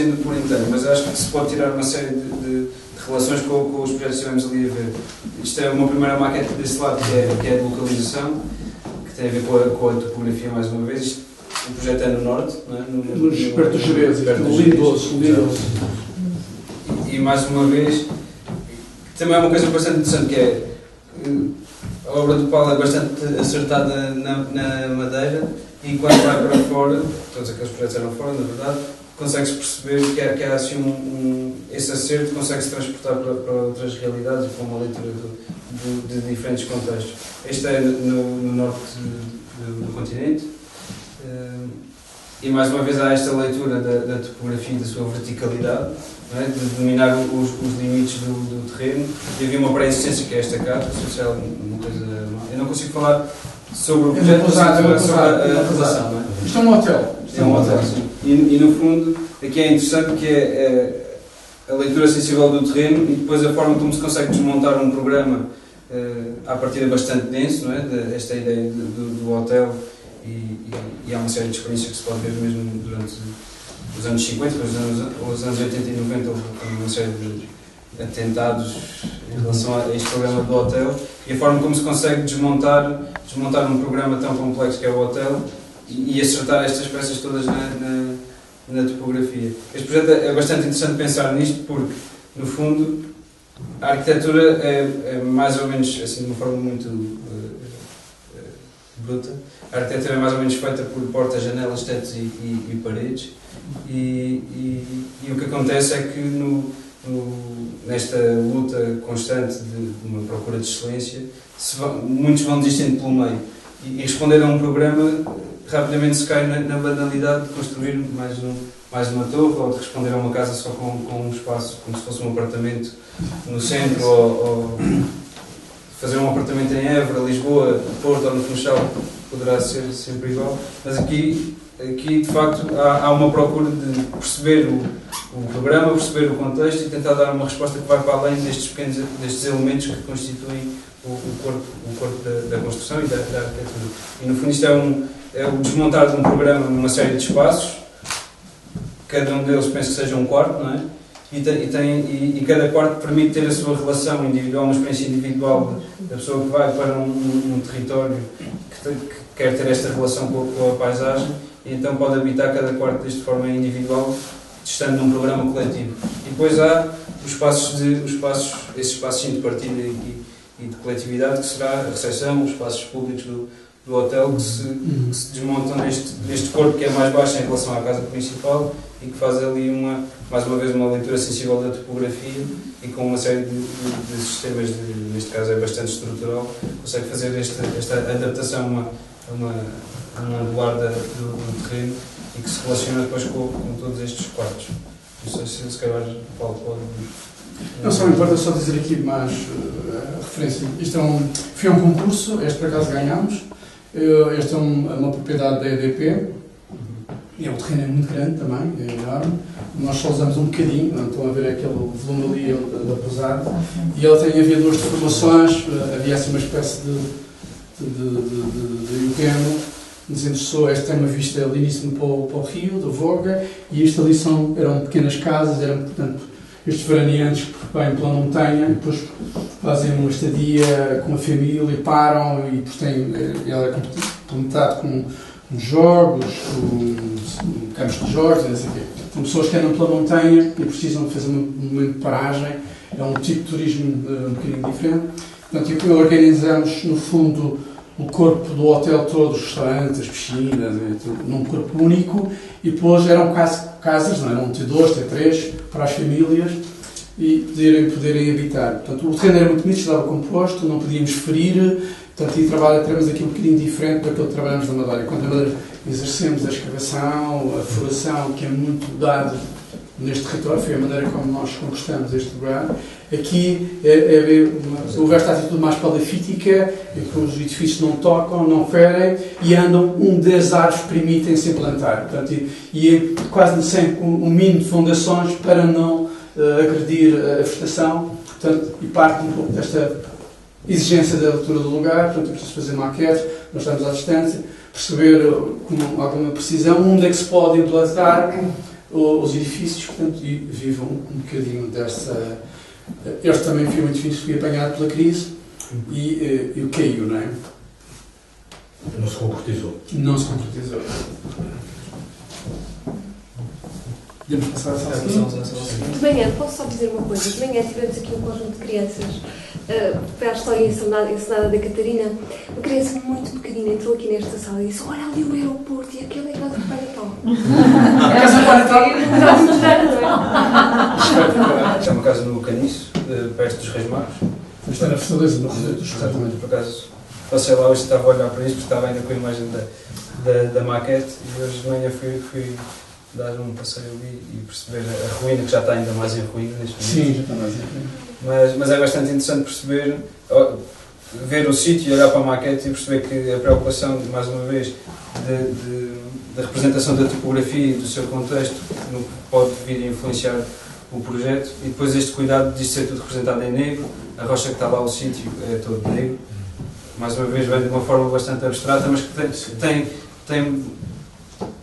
sendo por inteiro, mas acho que se pode tirar uma série de relações com os projetos que estivemos ali a ver. Isto é uma primeira maquete desse lado, que é a de localização, que tem a ver com a topografia mais uma vez. O projeto é no norte, não é? Perto do Jerez, lindoso. E mais uma vez, também é uma coisa bastante interessante, que é a obra do Paulo é bastante acertada na madeira, e quando vai para fora, todos aqueles projetos eram fora, na verdade, consegue-se perceber que há assim esse acerto consegue-se transportar para outras realidades e para uma leitura de diferentes contextos. Este é no norte do continente, e mais uma vez há esta leitura da topografia e da sua verticalidade, não é? De dominar os limites do terreno, e havia uma pré-existência que é esta carta, social, uma coisa. Eu não consigo falar sobre o projeto, sobre a relação, não é? Isto é um hotel. É um hotel, sim. E no fundo, aqui é interessante que é a leitura sensível do terreno e depois a forma como se consegue desmontar um programa à partida bastante denso, não é? Esta ideia do hotel, e há uma série de experiências que se pode ver mesmo durante os anos 50, os anos 80 e 90 houve uma série de atentados em relação a este programa do hotel, e a forma como se consegue desmontar um programa tão complexo que é o hotel e acertar estas peças todas na topografia. Este projeto é bastante interessante pensar nisto porque, no fundo, a arquitetura é mais ou menos, assim, de uma forma muito bruta, a arquitetura é mais ou menos feita por portas, janelas, tetos e paredes, e o que acontece é que nesta luta constante de uma procura de excelência, muitos vão desistindo pelo meio, e responder a um programa rapidamente se cai na banalidade de construir mais uma torre, ou de responder a uma casa só com um espaço, como se fosse um apartamento no centro, ou fazer um apartamento em Évora, Lisboa, Porto ou no Funchal, poderá ser sempre igual, mas aqui de facto há uma procura de perceber o programa, perceber o contexto e tentar dar uma resposta que vai para além destes elementos que constituem o corpo da construção e da arquitetura. E no fundo isto é o desmontar de um programa numa série de espaços, cada um deles penso que seja um quarto, não é? E cada quarto permite ter a sua relação individual, uma experiência individual da pessoa que vai para um território que quer ter esta relação com a paisagem, e então pode habitar cada quarto de forma individual, estando num programa coletivo. E depois há esses espaços de partilha e de coletividade, que será a recepção, os espaços públicos do hotel, que se desmontam neste corpo que é mais baixo em relação à casa principal e que faz ali mais uma vez uma leitura sensível da topografia, e com uma série de sistemas, neste caso é bastante estrutural, consegue fazer esta adaptação a uma angular do terreno, e que se relaciona depois com todos estes quartos. Não sei se calhar Paulo pode... Não só importa só dizer aqui mais referência. Isto foi um concurso, este por acaso ganhámos. Este é uma propriedade da EDP, e o terreno é muito grande também, é enorme. Nós só usamos um bocadinho, não estão a ver aquele volume ali da pousada, e ele tem havido duas deformações, havia assim uma espécie de terreno, nos interessou. Este tem uma vista lindíssima para o rio, do Voga, e isto ali eram pequenas casas, portanto, estes veraneantes que vêm pela montanha, depois fazem uma estadia com a família, param, e depois ela é complementado com jogos, com campos de jogos, não sei o quê. São pessoas que andam pela montanha e precisam fazer um momento de paragem, é um tipo de turismo um bocadinho diferente. Portanto, aqui organizamos, no fundo, o corpo do hotel todo, os restaurantes, as piscinas, num corpo único, e depois eram casas, não eram T2, T3, para as famílias e poderem habitar. Portanto, o terreno era muito bonito, estava composto, não podíamos ferir, portanto, e trabalhamos aqui um bocadinho diferente daquilo que trabalhamos na Madeira. Enquanto na Madeira exercemos a escavação, a furação, que é muito dado neste território, foi a maneira como nós conquistamos este lugar. Aqui houve esta atitude mais palafítica, em que os edifícios não tocam, não ferem e andam, das árvores permitem-se implantar. Portanto, e quase sempre um mínimo de fundações para não agredir a vegetação, portanto, e parte um pouco desta exigência da altura do lugar. Portanto, é preciso fazer maquetes, nós estamos à distância, perceber com alguma precisão onde é que se pode implantar os edifícios, portanto, e vivam um bocadinho dessa... Este também foi um edifício que foi apanhado pela crise e caiu, não é? Não se concretizou. Não se concretizou. Podemos passar a sala seguinte? De manhã, posso só dizer uma coisa? De manhã tivemos aqui um conjunto de crianças, para a história ensinada da Catarina, uma criança muito pequenina entrou aqui nesta sala e disse: olha ali o aeroporto e aquele é a casa do Pai Natal. A casa do Pai Natal? Isto é uma casa no Caniço, perto dos Reis Magos. Isto é na Fortaleza, no Reduto dos Exatamente. Por acaso, passei lá hoje, estava a olhar para isto, porque estava ainda com a imagem da maquete, e hoje de manhã fui dar um passeio ali e perceber a ruína, que já está ainda mais em ruína neste momento. Sim, já está mais em ruína. Mas é bastante interessante perceber, ver o sítio e olhar para a maquete e perceber que a preocupação, mais uma vez, da representação da topografia e do seu contexto no que pode vir a influenciar o projeto, e depois este cuidado de ser tudo representado em negro, a rocha que está lá, o sítio, é todo negro. Mais uma vez, vem de uma forma bastante abstrata, mas que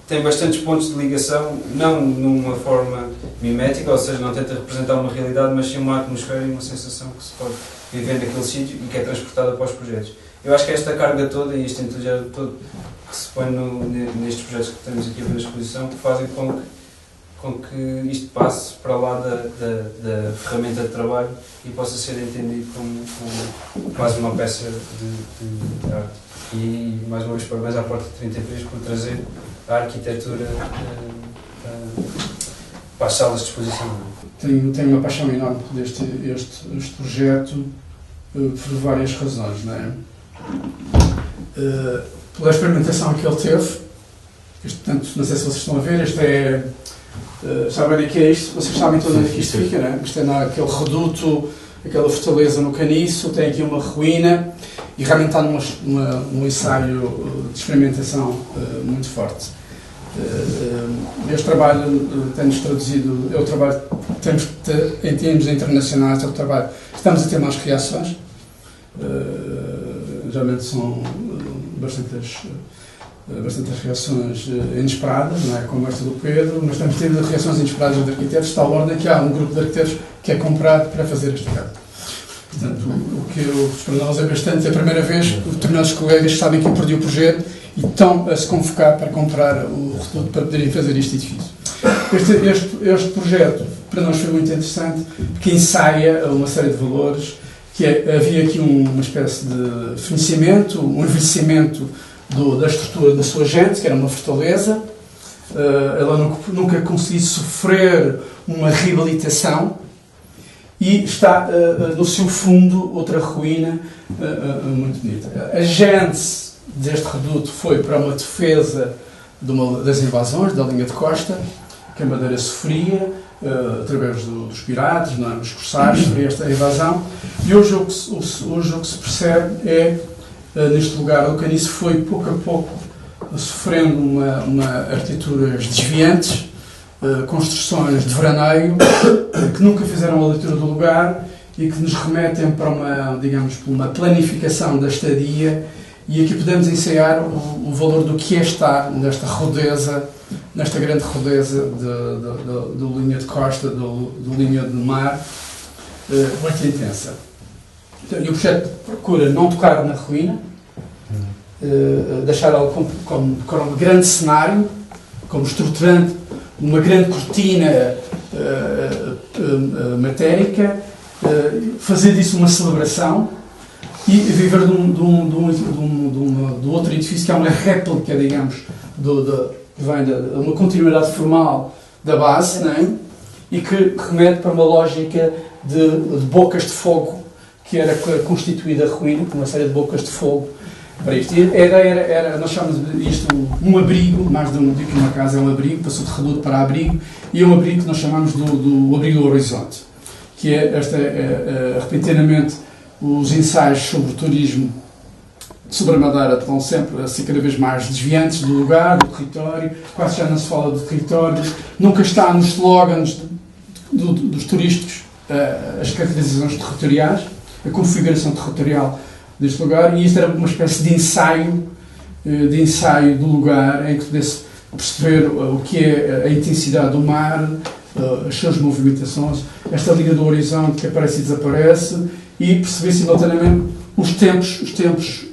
tem bastantes pontos de ligação, não numa forma mimética, ou seja, não tenta representar uma realidade, mas sim uma atmosfera e uma sensação que se pode viver naquele sítio e que é transportada para os projetos. Eu acho que esta carga toda e este entusiasmo todo que se põe nestes projetos que temos aqui a ver na exposição, que fazem com que isto passe para lá da ferramenta de trabalho e possa ser entendido como quase uma peça de arte. E, mais uma vez, parabéns à Porta 33 por trazer a arquitetura para as salas de exposição. Tenho uma paixão enorme por este projeto por várias razões, não é? Pela experimentação que ele teve, portanto, não sei se vocês estão a ver, este é... sabem o que é isto? Vocês sabem todos onde é que isto fica, não é? Isto é naquele reduto, aquela fortaleza no Caniço, tem aqui uma ruína e realmente está num ensaio de experimentação muito forte. Este trabalho tem-nos traduzido, é o trabalho, em termos internacionais, é o trabalho, estamos a ter mais reações, geralmente são bastantes reações inesperadas, não é? Como esta do Pedro, mas temos tido reações inesperadas de arquitetos, de tal ordem que há um grupo de arquitetos que é comprado para fazer este caso. Portanto, o que para nós é bastante, é a primeira vez que determinados colegas sabem que eu perdi o projeto e estão a se convocar para comprar o reduto para poderem fazer este edifício. Este projeto para nós foi muito interessante porque ensaia uma série de valores, que havia aqui uma espécie de financiamento, um envelhecimento da estrutura da sua gente, que era uma fortaleza. Ela nunca conseguiu sofrer uma reabilitação e está no seu fundo outra ruína muito bonita. A gênese deste reduto foi para uma defesa das invasões da linha de costa, que a Madeira sofria através dos piratas, dos corsários, sofria esta invasão, e hoje o que se percebe é neste lugar, o Caniço foi pouco a pouco sofrendo uma arquiteturas desviantes, construções de veraneio que nunca fizeram a leitura do lugar e que nos remetem para uma planificação da estadia, e aqui podemos ensaiar o valor do que é estar nesta rodeza, nesta grande rodeza do linha de costa, do linha de mar, muito intensa. E o projeto procura não tocar na ruína, deixar ela como um grande cenário, como estruturante, uma grande cortina matérica, fazer disso uma celebração e viver do outro edifício, que é uma réplica, digamos, que vem de uma continuidade formal da base, não é? E que remete para uma lógica de bocas de fogo, que era constituída a ruína, com uma série de bocas de fogo para isto. E a ideia era, nós chamamos isto um abrigo, mais do que uma casa, é um abrigo, passou de reduto para abrigo, e é um abrigo que nós chamamos do abrigo do horizonte, que é repentinamente os ensaios sobre o turismo sobre a Madeira estão sempre a ser cada vez mais desviantes do lugar, do território, quase já não se fala do território, nunca está nos slogans dos turísticos as caracterizações territoriais, a configuração territorial deste lugar, e isto era uma espécie de ensaio do lugar em que pudesse perceber o que é a intensidade do mar, as suas movimentações, esta linha do horizonte que aparece e desaparece, e perceber simultaneamente os tempos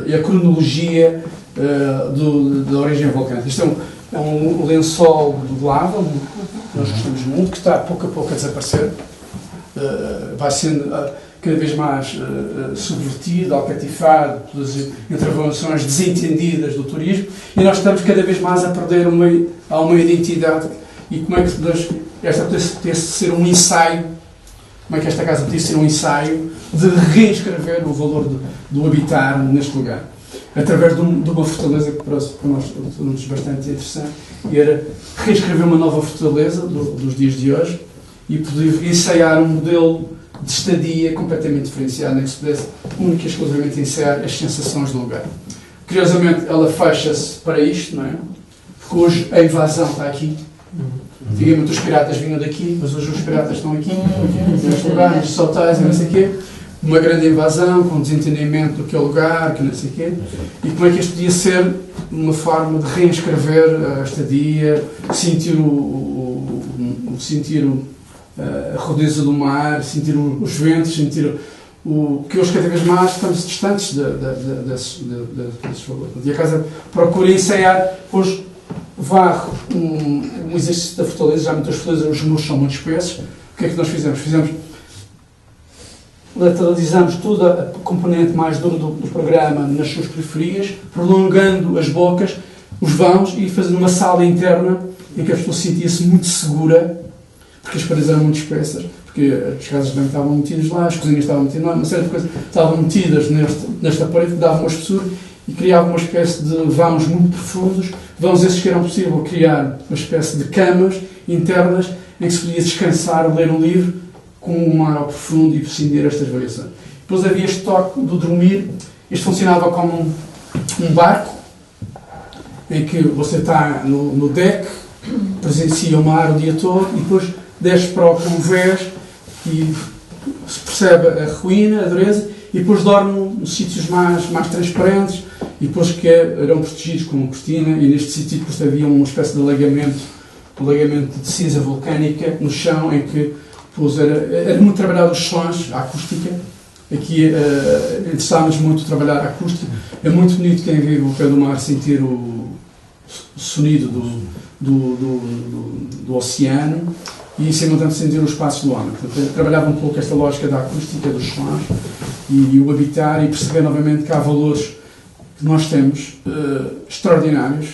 e a cronologia da origem vulcânica. Isto é um lençol de lava, nós gostamos muito, que está pouco a pouco a desaparecer, vai sendo cada vez mais subvertido, alcatifado pelas intervenções desentendidas do turismo, e nós estamos cada vez mais a perder uma identidade. E como é que esta pudesse ser um ensaio, como é que esta casa podia ser um ensaio de reescrever o valor do habitar neste lugar, através de uma fortaleza que para nós tornou-nos bastante interessante, e era reescrever uma nova fortaleza dos dias de hoje e poder ensaiar um modelo de estadia completamente diferenciado, em que se pudesse única e exclusivamente ensaiar as sensações do lugar. Curiosamente, ela fecha-se para isto, não é? Porque hoje a invasão está aqui. Antigamente os piratas vinham daqui, mas hoje os piratas estão aqui, neste lugar, nestes hotéis e não sei o quê. Uma grande invasão, com desentendimento do que é o lugar, que não sei o quê. E como é que isto podia ser uma forma de reescrever a estadia, sentir a rudeza do mar, sentir os ventos, sentir que hoje cada vez mais estamos distantes desses valores. E a casa procura ensaiar, hoje varre um exercício da fortaleza, já muitas fortalezas, os muros são muito espessos. O que é que nós fizemos? Lateralizamos toda a componente mais dura do programa nas suas periferias, prolongando as bocas, os vãos, e fazendo uma sala interna em que a pessoa sentia-se muito segura, porque as paredes eram muito espessas, porque as casas de banho estavam metidas lá, as cozinhas estavam metidas lá, uma série de coisas estavam metidas nesta parede que davam uma espessura e criava uma espécie de vãos muito profundos, vãos esses que eram possível criar uma espécie de camas internas em que se podia descansar, ler um livro com um mar ao profundo e prescindir estas variações. Depois havia este toque do dormir. Isto funcionava como um barco em que você está no deck, presencia o mar o dia todo e depois desce para o convés e se percebe a ruína, a dureza, e depois dorme nos sítios mais transparentes e depois que eram protegidos com uma cortina, e neste sítio depois havia uma espécie de alagamento de cinza vulcânica no chão, em que depois era muito trabalhado os sons, a acústica. Aqui interessava-nos muito trabalhar a acústica. É muito bonito quem vive ao pé do mar sentir o sonido do oceano e simultaneamente sentir os passos do homem. Portanto, trabalhava um pouco esta lógica da acústica, dos sons e o habitar, e perceber novamente que há valores que nós temos extraordinários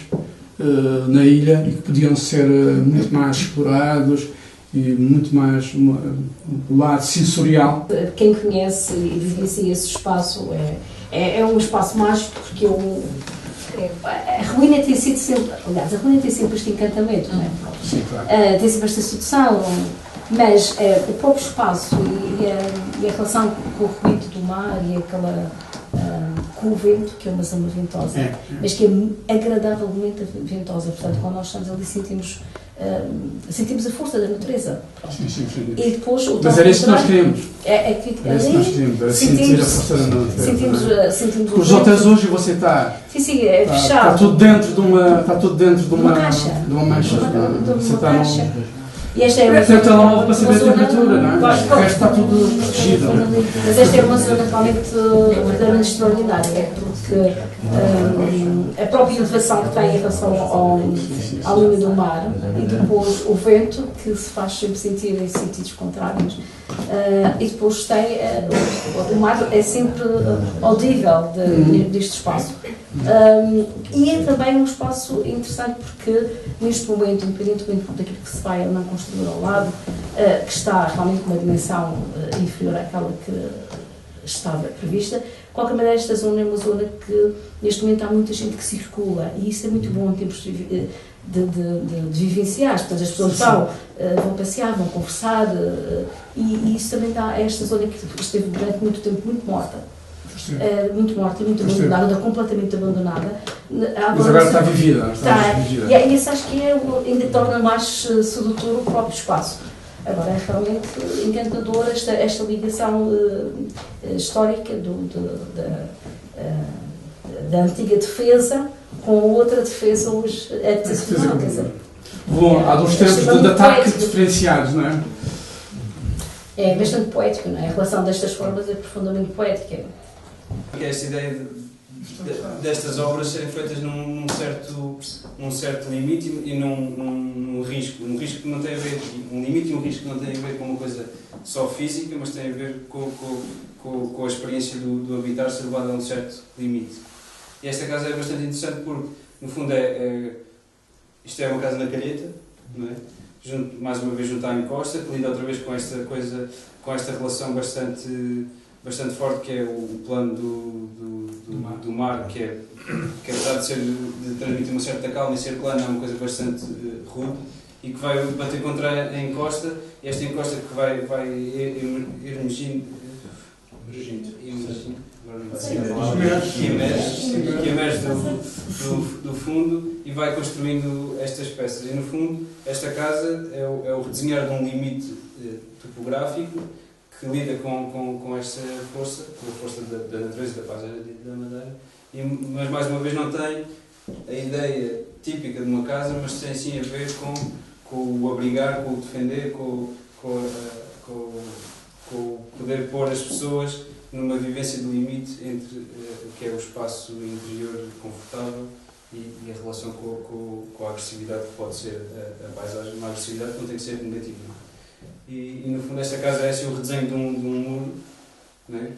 na ilha e que podiam ser muito mais explorados e muito mais o lado sensorial. Quem conhece e vivencia esse espaço é um espaço mágico, porque a ruína tem sido sempre, aliás, a ruína tem sempre este encantamento, não é? Sim, claro. Tem sempre esta sedução, mas o próprio espaço e a relação com o ruído do mar e aquela com o vento, que é uma zona ventosa, mas que é agradavelmente ventosa. Portanto, quando nós estamos ali sentimos a força da natureza. Sim. E depois, mas era isso que nós queríamos. Era isso que nós queríamos, era sentir a força da natureza. Sentimos os hotéis hoje você está... Sim, é fechado. Está tudo dentro de uma caixa. De uma mancha. Você está caixa. E esta é uma telemóvel para saber a temperatura, não é? O resto está tudo protegido. Mas esta é uma zona realmente verdadeiramente extraordinária, porque a própria elevação que tem em relação à linha do mar, e depois o vento, que se faz sempre sentir em sentidos contrários, e depois tem o mar é sempre audível deste espaço. E é também um espaço interessante porque neste momento, independentemente daquilo que se vai ou não construir ao lado, que está realmente com uma dimensão inferior àquela que estava prevista, de qualquer maneira esta zona é uma zona que neste momento há muita gente que circula, e isso é muito bom em termos de vivenciar. Portanto, as pessoas vão passear, vão conversar, e isso também dá a esta zona que esteve durante muito tempo muito morta. Muito morta, muito abandonada, completamente abandonada. Mas agora está vivida. E isso acho que ainda torna mais sedutor o próprio espaço. Agora é realmente encantadora esta ligação histórica da antiga defesa, com a outra defesa habitacional, quer dizer. Bom, há uns tempos de ataque diferenciados, não é? É bastante poético, não é? A relação destas formas é profundamente poética. Que é esta ideia destas obras serem feitas num certo limite e num risco. Um risco que não tem a ver, um limite e um risco que não tem a ver com uma coisa só física, mas tem a ver com a experiência do habitar ser levado a um certo limite. E esta casa é bastante interessante porque, no fundo, isto é uma casa na Calheta, não é? Mais uma vez junto à encosta, que lida outra vez com esta coisa, com esta relação bastante forte que é o plano do mar, que apesar de transmitir uma certa calma e ser plano, é uma coisa bastante rude e que vai bater contra a encosta, e esta encosta que vai emerge do fundo e vai construindo estas peças. E no fundo, esta casa é o redesenhar de um limite topográfico que lida com esta força, com a força da natureza, da paz da madeira, mas mais uma vez não tem a ideia típica de uma casa, mas tem sim a ver com o abrigar, com o defender, com o poder pôr as pessoas numa vivência de limite entre que é o espaço interior confortável e a relação com a agressividade que pode ser a paisagem. Uma agressividade que não tem que ser negativa. E no fundo esta casa é assim o redesenho de um muro, não é?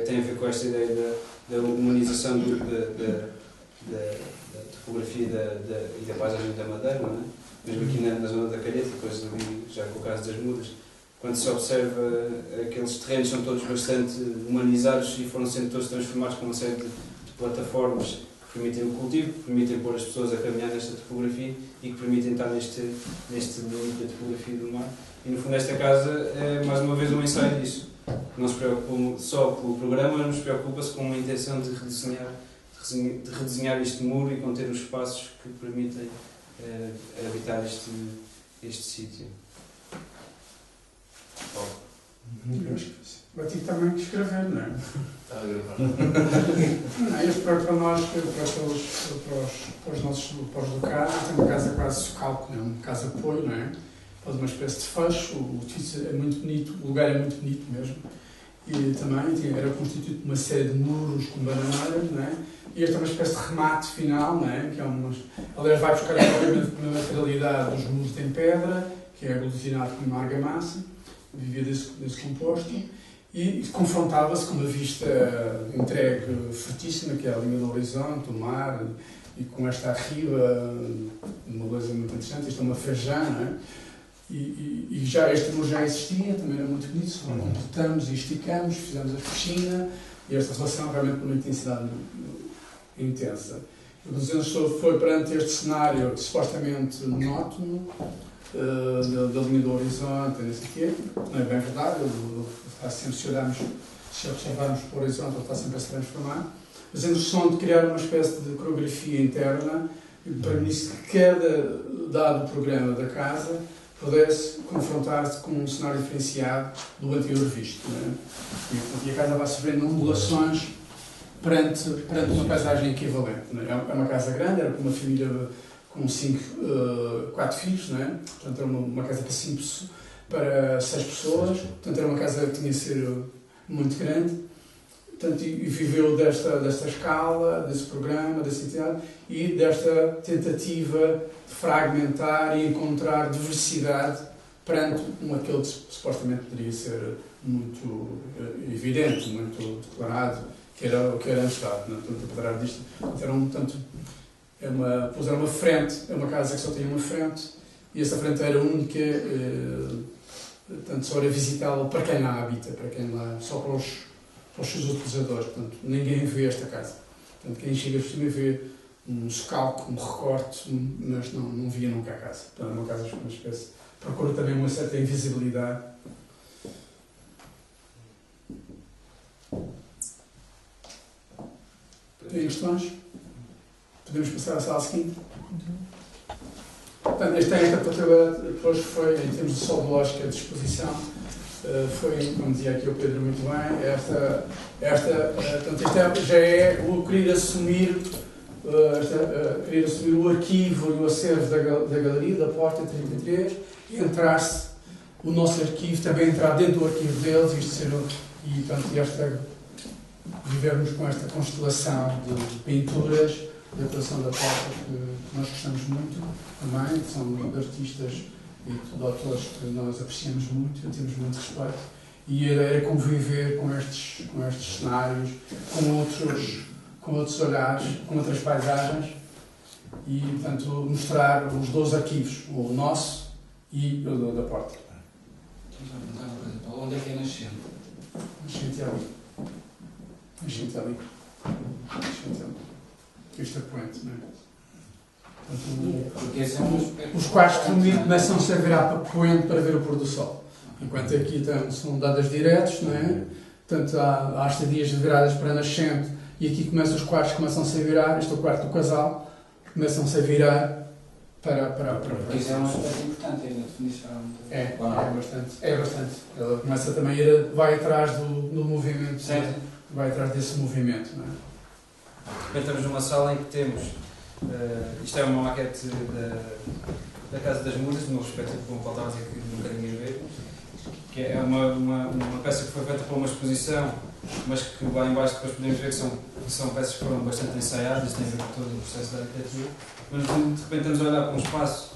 Tem a ver com esta ideia da humanização da topografia e da paisagem da madeira, não é? Mesmo aqui na zona da Calheta, depois ali já com o caso das mudas, quando se observa aqueles terrenos são todos bastante humanizados e foram sendo todos transformados com uma série de plataformas que permitem o cultivo, que permitem pôr as pessoas a caminhar nesta topografia e que permitem estar neste limite da topografia do mar. E no fundo esta casa é mais uma vez um ensaio disso. Não se preocupa só pelo programa, mas preocupa-se com uma intenção de redesenhar este muro e conter os espaços que permitem habitar este sítio. Vai ter também que escrever, não é? Está a gravar. Não, isto para nós, para os nossos pós-educados, tem uma casa quase calco, não é? Uma casa apoio, não é? Faz uma espécie de fecho, o edifício é muito bonito, o lugar é muito bonito mesmo. E também era constituído por uma série de muros com bananeiras, não é? E este é uma espécie de remate final, não é? Que é aliás, vai buscar a materialidade dos muros em pedra, que é aglutinado com uma argamassa, vivia desse composto, e confrontava-se com uma vista entregue fortíssima, que é a linha do horizonte, o mar, e com esta arriba, uma coisa muito interessante, isto é uma feijão, não é? E já este muro já existia, também era muito bonito, só completamos e esticamos, fizemos a piscina, e esta relação realmente com uma intensidade intensa. O Desenhador foi perante este cenário supostamente monótono, da linha do horizonte, não sei o quê, não é bem verdade, ele está sempre, se observarmos para o horizonte, ele está sempre a se transformar, mas a noção de criar uma espécie de coreografia interna, que permite que cada dado programa da casa pudesse confrontar-se com um cenário diferenciado do anterior visto. Não é? E a casa vai sofrendo ondulações perante uma paisagem equivalente. Não é? É uma casa grande, era para uma família com 4 filhos, não é? Portanto, era uma casa para 6 pessoas, portanto, era uma casa que tinha de ser muito grande. Portanto, e viveu desta escala, desse programa, dessa entidade e desta tentativa de fragmentar e encontrar diversidade perante aquele que supostamente poderia ser muito evidente, muito declarado, que era o que era antes dado. Portanto, apesar disto, era uma frente, é uma casa que só tinha uma frente e essa frente era única, portanto, só era visitável para quem lá habita, para quem lá, só para os seus utilizadores. Portanto, ninguém vê esta casa. Portanto, quem chega por cima vê um socalco, um recorte, mas não via nunca a casa. Portanto, é uma casa com uma espécie. Procura também uma certa invisibilidade. Tem questões? Podemos passar à sala seguinte? Portanto, esta depois foi, em termos de sobológica de exposição, foi, como dizia aqui o Pedro muito bem, portanto, isto já é o querer assumir querer assumir o arquivo e o acervo da galeria, da Porta 33, e entrar-se o nosso arquivo, também entrar dentro do arquivo deles, isto ser, e portanto, vivermos com esta constelação de pinturas, da decoração da Porta, que nós gostamos muito também, são artistas e de autores que nós apreciamos muito, temos muito respeito, e era conviver com estes cenários, com outros olhares, com outras paisagens, e portanto mostrar os dois arquivos, o nosso e o da Porta. Onde é que é nascente? Nascente ali. Nascente ali. Isto é poente, não é? Portanto, os quartos de dormir começam-se a virar para poente para ver o pôr do sol. Enquanto aqui são dadas diretos, não é? Portanto, há estadias de viradas para nascente e aqui os quartos começam-se a virar. Este é o quarto do casal, começam-se a virar para isso é um aspecto importante aí na definição. É bastante. Ela começa também vai atrás do movimento, certo? Vai atrás desse movimento, não é? Estamos numa sala em que temos, isto é uma maquete da Casa das Musas, no respeito com o que estava a dizer que nunca ninguém vê, que é uma peça que foi feita para uma exposição, mas que lá em baixo depois podemos ver que são peças que foram bastante ensaiadas, têm a ver com todo o processo da arquitetura, mas de repente estamos a olhar para um espaço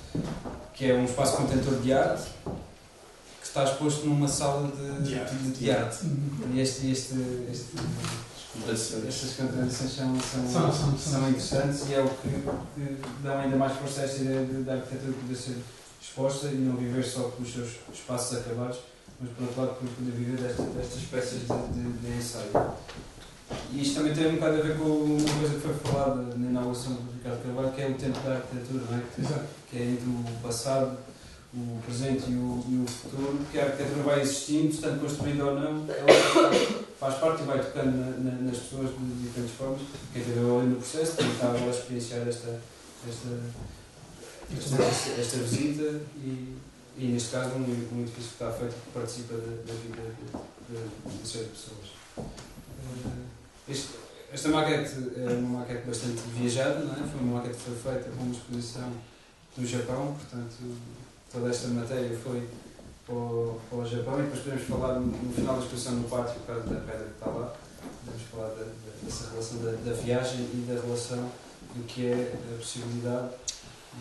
que é um espaço contentor de arte, que está exposto numa sala de arte. E estas contradições são interessantes e é o que dão ainda mais força a esta ideia da arquitetura poder ser exposta e não viver só pelos seus espaços acabados, mas por outro lado poder viver destas peças de ensaio. E isto também tem um bocado a ver com uma coisa que foi falada na inauguração do Ricardo Carvalho, que é o tempo da arquitetura, não é? Que é entre o passado, o presente e o futuro, que a arquitetura vai existindo, estando construída ou não, ela faz parte e vai tocando nas pessoas de diferentes formas. Quem esteve ali no processo, quem estava a experienciar esta visita e neste caso um edifício que está feito que participa da vida de seis pessoas. Esta maquete é uma maquete bastante viajada, não é? Foi uma maquete que foi feita com uma exposição no Japão, portanto toda esta matéria foi para o Japão e depois podemos falar no final da exposição no pátio, por causa da pedra que está lá, podemos falar dessa relação da viagem e da relação do que é a possibilidade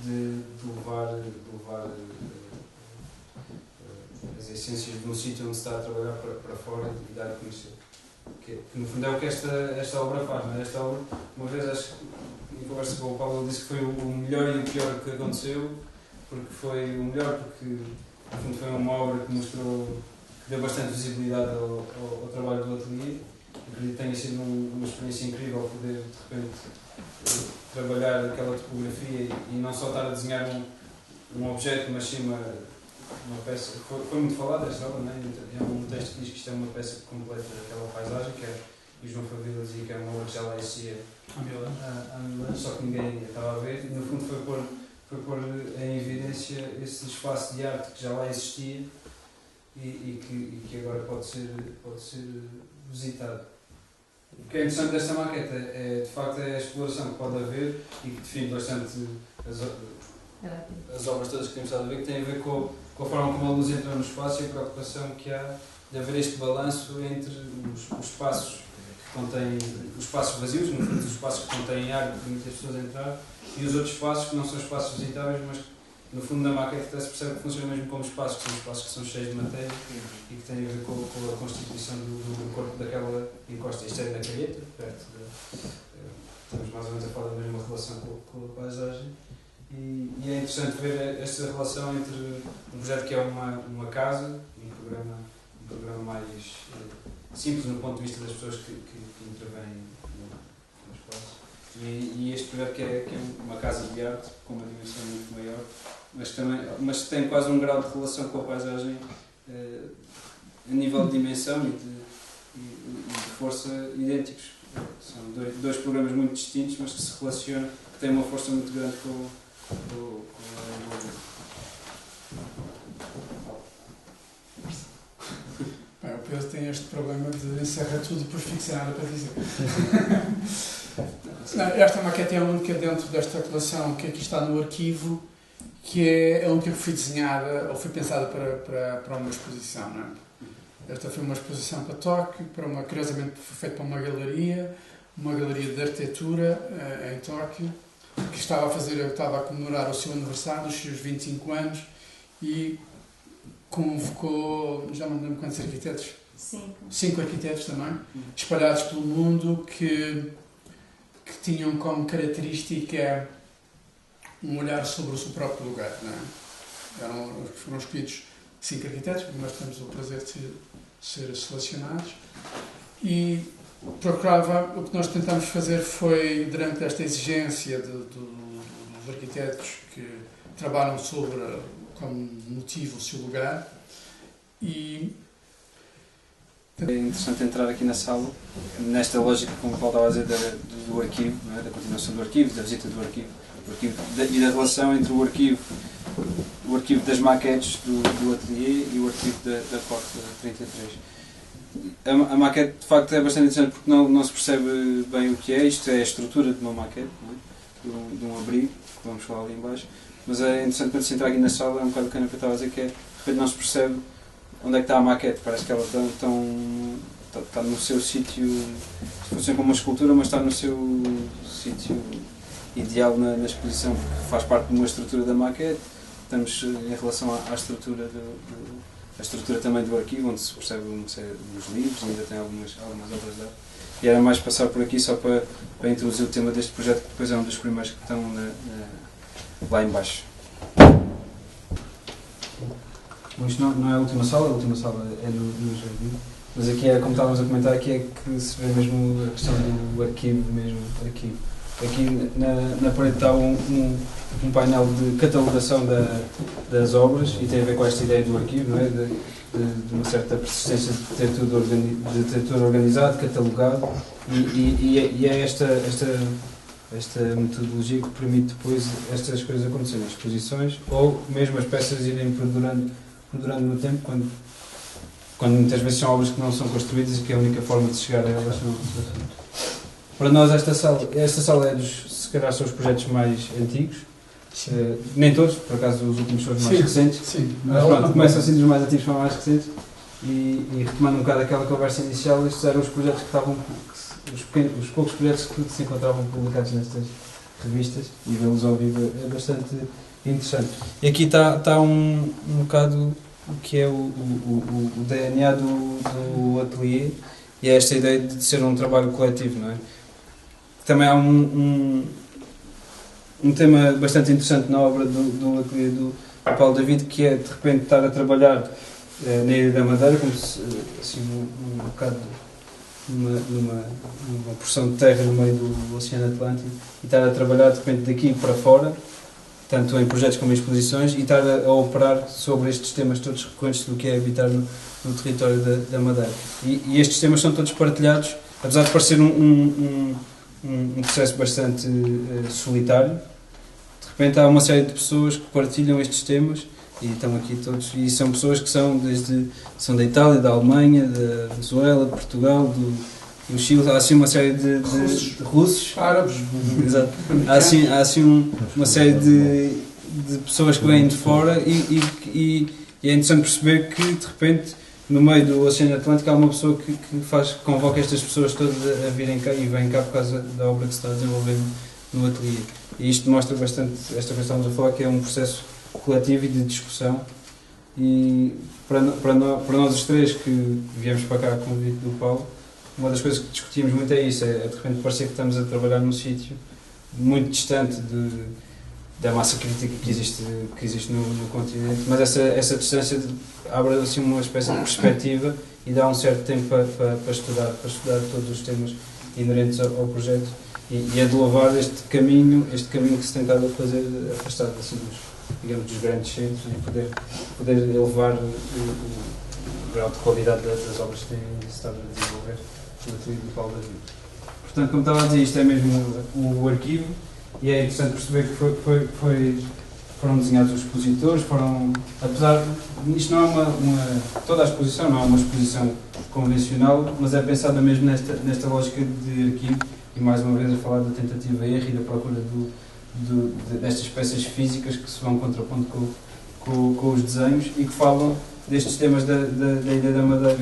de levar as essências de um sítio onde se está a trabalhar para fora e dar a conhecer. Que no fundo é o que esta obra faz, não é? Esta obra, uma vez acho que em conversa com o Paulo ele disse que foi o melhor e o pior que aconteceu, porque foi o melhor porque no fundo foi uma obra que mostrou, que deu bastante visibilidade ao trabalho do ateliê. Acredito que tenha sido uma experiência incrível poder de repente trabalhar aquela topografia e não só estar a desenhar um objeto, mas sim uma peça. Foi muito falada esta obra, não é? É um texto que diz que isto é uma peça que completa aquela paisagem, que é, e o João Favila dizia que é uma obra que já lá existia há mil anos, só que ninguém estava a ver, e no fundo foi pôr em evidência esse espaço de arte que já lá existia e que agora pode ser visitado. O que é interessante desta maqueta é, de facto, a exploração que pode haver e que define bastante as obras todas que temos estado a ver, que tem a ver com a forma como a luz entra no espaço e a preocupação que há de haver este balanço entre os espaços que contêm, os espaços vazios, no fundo, os espaços que contêm ar que permitem as pessoas entrar, e os outros espaços que não são espaços visitáveis, mas no fundo na maqueta até se percebe que funcionam mesmo como espaços, que são espaços que são cheios de matéria e que têm a ver com a constituição do corpo daquela encosta. Isto é na Calheta, perto estamos mais ou menos a falar da mesma relação com a paisagem. E é interessante ver esta relação entre um projeto que é uma casa, um programa mais simples no ponto de vista das pessoas que intervêm no espaço, e este projeto que é uma casa de arte com uma dimensão muito maior, mas tem quase um grau de relação com a paisagem a nível de dimensão e de força idênticos. São dois programas muito distintos, mas que se relacionam, que têm uma força muito grande com o Pedro tem este problema de encerrar tudo e depois fixa nada para dizer. Esta maquete é a única dentro desta coleção que aqui está no arquivo, que é a única que foi desenhada ou foi pensada para uma exposição. Não é? Esta foi uma exposição para Tóquio, curiosamente foi feita para uma galeria de arquitetura em Tóquio, que estava a comemorar o seu aniversário, os seus 25 anos, e convocou, já não me lembro quantos arquitetos, 5 arquitetos também, espalhados pelo mundo, que tinham como característica um olhar sobre o seu próprio lugar. Não é? Foram escolhidos 5 arquitetos, porque nós temos o prazer de ser selecionados, e o que nós tentamos fazer foi, durante esta exigência dos arquitetos que trabalham sobre, como motivo, o seu lugar, e é interessante entrar aqui na sala, nesta lógica, como o Paulo estava a dizer, do arquivo, não é? Da continuação do arquivo, da visita do arquivo, e da relação entre o arquivo das maquetes do ateliê e o arquivo da Porta 33. A maquete, de facto, é bastante interessante porque não se percebe bem o que é. Isto é a estrutura de uma maquete, não é? De um abrigo, que vamos falar ali em baixo. Mas é interessante quando se entrar aqui na sala, é um bocado o que eu estava a dizer, que é, de repente não se percebe onde é que está a maquete. Parece que ela está no seu sítio, funciona como uma escultura, mas está no seu sítio ideal na exposição, porque faz parte de uma estrutura da maquete. Estamos em relação à estrutura a estrutura também do arquivo, onde se percebe os livros, ainda tem algumas obras de arte. E era mais passar por aqui só para introduzir o tema deste projeto, que depois é um dos primeiros que estão lá em baixo. Bom, isto não é a última sala é no jardim, mas aqui é, como estávamos a comentar, aqui é que se vê mesmo a questão do arquivo, mesmo arquivo. Aqui na parede está um painel de catalogação das obras, e tem a ver com esta ideia do arquivo, não é? De uma certa persistência de ter tudo organizado, catalogado, e é esta metodologia que permite depois estas coisas acontecerem, exposições, ou mesmo as peças irem perdurando no tempo, quando muitas vezes são obras que não são construídas e que a única forma de chegar a elas são. Para nós esta sala é se calhar são os projetos mais antigos, nem todos, por acaso os últimos são os mais recentes, mas pronto, começam assim dos mais antigos para os mais recentes, e retomando um bocado aquela conversa inicial, estes eram os projetos que estavam, os poucos projetos que se encontravam publicados nestas revistas, e vê-los ao vivo é bastante interessante. E aqui está um bocado o que é o DNA do ateliê, e é esta ideia de ser um trabalho coletivo, não é? Também há um tema bastante interessante na obra do ateliê do Paulo David, que é de repente estar a trabalhar na Ilha da Madeira, como se, assim, um bocado numa porção de terra no meio do Oceano Atlântico, e estar a trabalhar de repente daqui para fora, tanto em projetos como em exposições, e estar a operar sobre estes temas todos recorrentes do que é habitar no território da Madeira. E estes temas são todos partilhados, apesar de parecer um processo bastante solitário. De repente há uma série de pessoas que partilham estes temas, e estão aqui todos, e são pessoas que são da Itália, da Alemanha, da Venezuela, de Portugal, do Chile. Há assim uma série de russos, árabes, exato. Há assim uma série de pessoas que vêm de fora, e é interessante perceber que de repente no meio do Oceano Atlântico há uma pessoa que convoca estas pessoas todas a virem cá, e vêm cá por causa da obra que se está a desenvolver no ateliê. E isto mostra bastante esta coisa que estamos a falar, que é um processo coletivo e de discussão. E para nós os três que viemos para cá a convite do Paulo, uma das coisas que discutimos muito é isso, é de repente parecer que estamos a trabalhar num sítio muito distante da massa crítica que existe no continente, mas essa distância abre assim uma espécie de perspectiva e dá um certo tempo para estudar todos os temas inerentes ao projeto, e é de louvar este caminho que se tem estado a fazer, afastado assim dos grandes centros, e poder elevar o grau de qualidade das obras que têm estado a desenvolver no ateliê do Paulo David. Portanto, como estava a dizer, isto é mesmo o arquivo, e é interessante perceber que foram desenhados os expositores, apesar de isto não é toda a exposição não é uma exposição convencional, mas é pensada mesmo nesta lógica de arquivo, e mais uma vez a falar da tentativa e erro e da procura destas peças físicas que se vão contrapondo com os desenhos e que falam destes temas da Ilha da Madeira,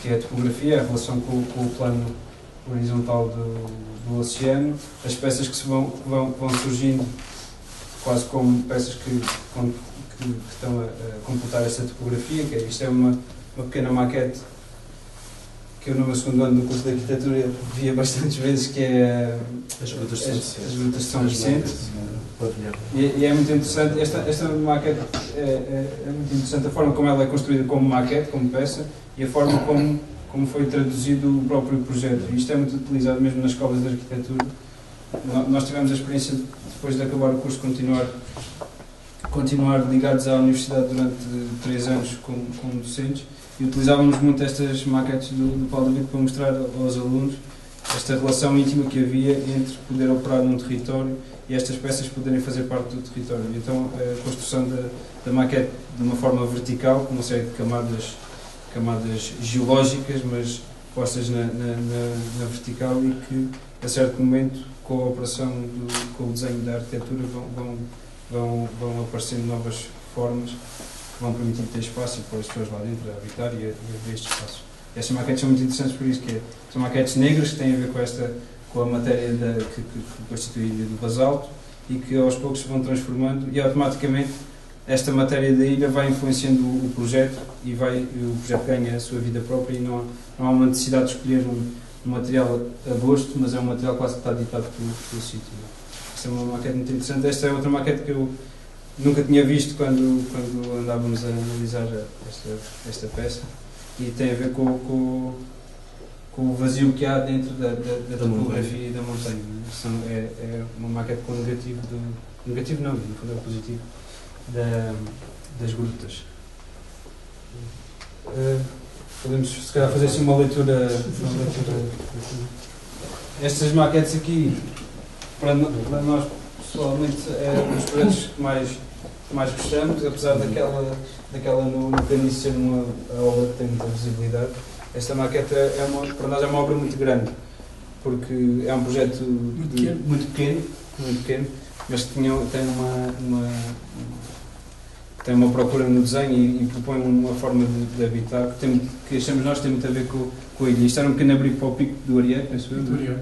que é a topografia, a relação com o plano horizontal do oceano, as peças que vão surgindo quase como peças que estão a completar esta topografia, isto é uma pequena maquete que eu no meu segundo ano do curso de arquitetura via bastantes vezes, que é as grutas de São Vicente. E é muito interessante, esta maquete é muito interessante, a forma como ela é construída como maquete, como peça, e a forma como foi traduzido o próprio projeto. Isto é muito utilizado mesmo nas escolas de arquitetura. Nós tivemos a experiência, depois de acabar o curso, continuar ligados à universidade durante 3 anos como docentes, e utilizávamos muito estas maquetes do Paulo David para mostrar aos alunos esta relação íntima que havia entre poder operar num território e estas peças poderem fazer parte do território. Então a construção da maquete de uma forma vertical, com uma série de camadas geológicas, mas postas na vertical, e que a certo momento, com a operação com o desenho da arquitetura, vão aparecendo novas formas que vão permitir ter espaço e pôr as pessoas lá dentro a habitar e a ver este espaço. Estas maquetes são muito interessantes por isso, são maquetes negras que têm a ver com a matéria que constitui a ilha do basalto, e que aos poucos se vão transformando, e automaticamente esta matéria da ilha vai influenciando o projeto, e o projeto ganha a sua vida própria, e não há uma necessidade de escolher um material a gosto, mas é um material quase que está ditado pelo sítio. Esta é uma maquete muito interessante. Esta é outra maquete que eu nunca tinha visto quando andávamos a analisar esta peça, e tem a ver com o vazio que há dentro da topografia e da montanha. É uma maquete com negativo não, no fundo é positivo, das grutas. Podemos, se calhar, fazer assim uma leitura. Estas maquetes aqui, para nós, pessoalmente, é um dos projetos que mais gostamos, apesar daquela no caniço ser uma obra que tem muita visibilidade. Esta maquete para nós é uma obra muito grande, porque é um projeto muito pequeno, mas que tem uma procura no desenho e propõe uma forma de habitar que achamos nós que tem muito a ver com a ilha. Isto era um pequeno abrigo para o Pico do Arieiro, penso eu.